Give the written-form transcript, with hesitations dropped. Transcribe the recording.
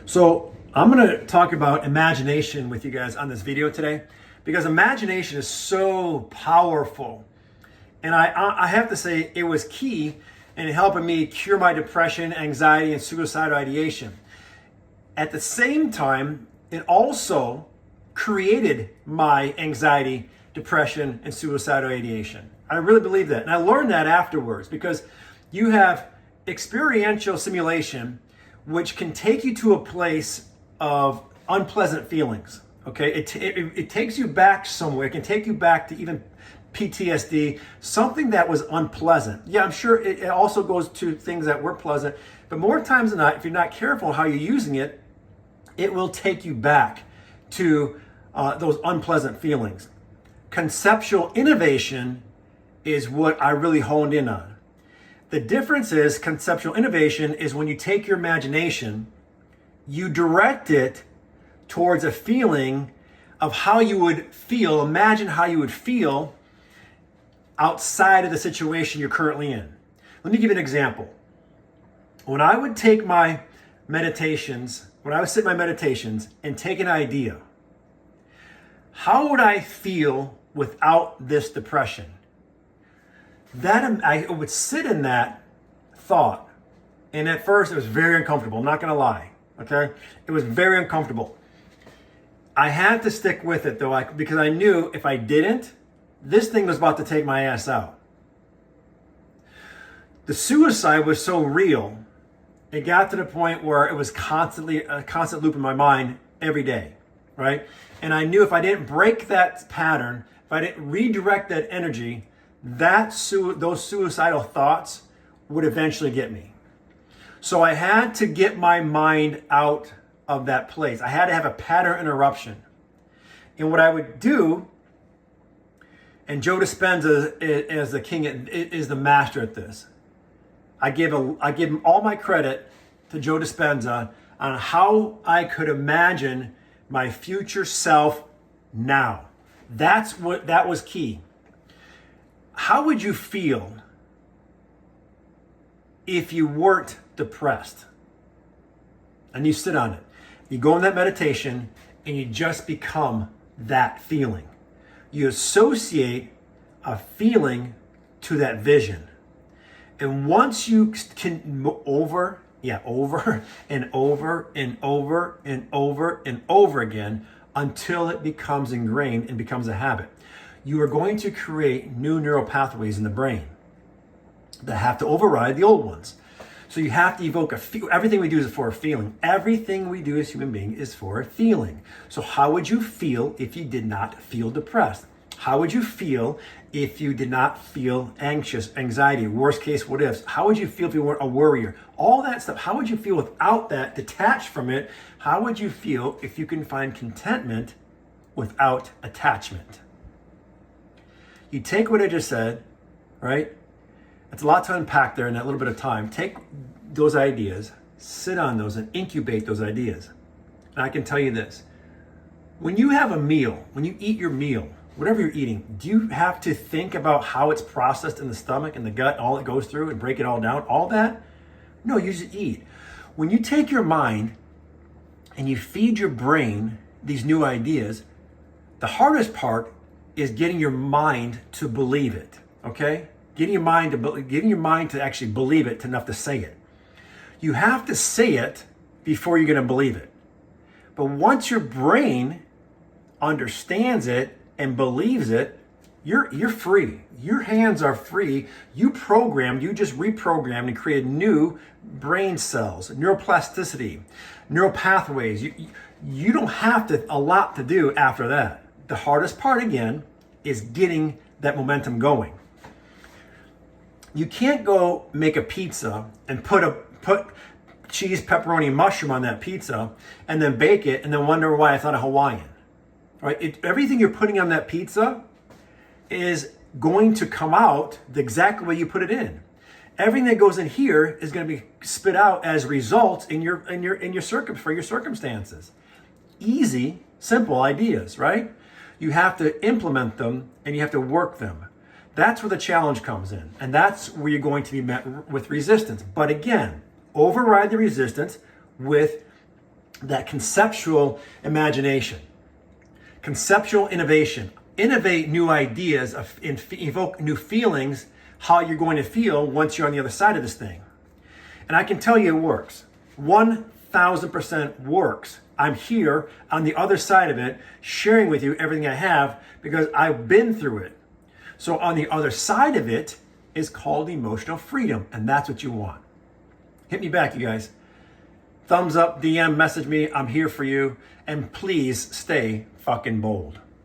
So I'm going to talk about imagination with you guys on this video today because imagination is so powerful. And I have to say it was key in helping me cure my depression, anxiety, and suicidal ideation. At the same time, it also created my anxiety, depression, and suicidal ideation. I really believe that. And I learned that afterwards because you have experiential simulation, which can take you to a place of unpleasant feelings. Okay, it takes you back somewhere. It can take you back to even PTSD, something that was unpleasant. Yeah, I'm sure it also goes to things that were pleasant, but more times than not, if you're not careful how you're using it, it will take you back to those unpleasant feelings. Conceptual innovation is what I really honed in on. The difference is conceptual innovation is when you take your imagination, you direct it towards a feeling of how you would feel. Imagine how you would feel outside of the situation you're currently in. Let me give you an example. When I would take my meditations, when I would sit in my meditations and take an idea, how would I feel without this depression? That I would sit in that thought, and at first it was very uncomfortable. I'm not going to lie. Okay, it was very uncomfortable. I had to stick with it though, because I knew if I didn't, this thing was about to take my ass out. The suicide was so real, it got to the point where it was constantly a constant loop in my mind every day, right? And I knew if I didn't break that pattern, if I didn't redirect that energy, those suicidal thoughts would eventually get me. So I had to get my mind out of that place. I had to have a pattern interruption. And what I would do, and Joe Dispenza is the king, is the master at this. I give him all my credit to Joe Dispenza on how I could imagine my future self now. That was key. How would you feel if you weren't depressed? And you sit on it. You go in that meditation and you just become that feeling. You associate a feeling to that vision. And once you can over and over and over and over and over again until it becomes ingrained and becomes a habit, you are going to create new neural pathways in the brain that have to override the old ones. So you have to evoke everything we do is for a feeling. Everything we do as human beings is for a feeling. So how would you feel if you did not feel depressed? How would you feel if you did not feel anxious, anxiety, worst case what ifs? How would you feel if you weren't a worrier? All that stuff. How would you feel without that, detached from it? How would you feel if you can find contentment without attachment? You take what I just said, right? It's a lot to unpack there in that little bit of time. Take those ideas, sit on those, and incubate those ideas. And I can tell you this. When you have a meal, when you eat your meal, whatever you're eating, do you have to think about how it's processed in the stomach and the gut, all it goes through, and break it all down? All that? No, you just eat. When you take your mind and you feed your brain these new ideas, the hardest part is getting your mind to believe it, okay? Getting your mind to actually believe it enough to say it. You have to say it before you're going to believe it. But once your brain understands it and believes it, you're free. Your hands are free. You just reprogrammed and created new brain cells, neuroplasticity, neural pathways. You don't have a lot to do after that. The hardest part, again, is getting that momentum going. You can't go make a pizza and put cheese, pepperoni, and mushroom on that pizza and then bake it and then wonder why it's not a Hawaiian. Right? Everything you're putting on that pizza is going to come out the exact way you put it in. Everything that goes in here is going to be spit out as results for your circumstances. Easy, simple ideas, right? You have to implement them and you have to work them. That's where the challenge comes in. And that's where you're going to be met with resistance. But again, override the resistance with that conceptual imagination, conceptual innovation. Innovate new ideas, evoke new feelings, how you're going to feel once you're on the other side of this thing. And I can tell you it works. 1000% works. I'm here on the other side of it, sharing with you everything I have because I've been through it. So on the other side of it is called emotional freedom, and that's what you want. Hit me back, you guys. Thumbs up, DM, message me. I'm here for you. And please stay fucking bold.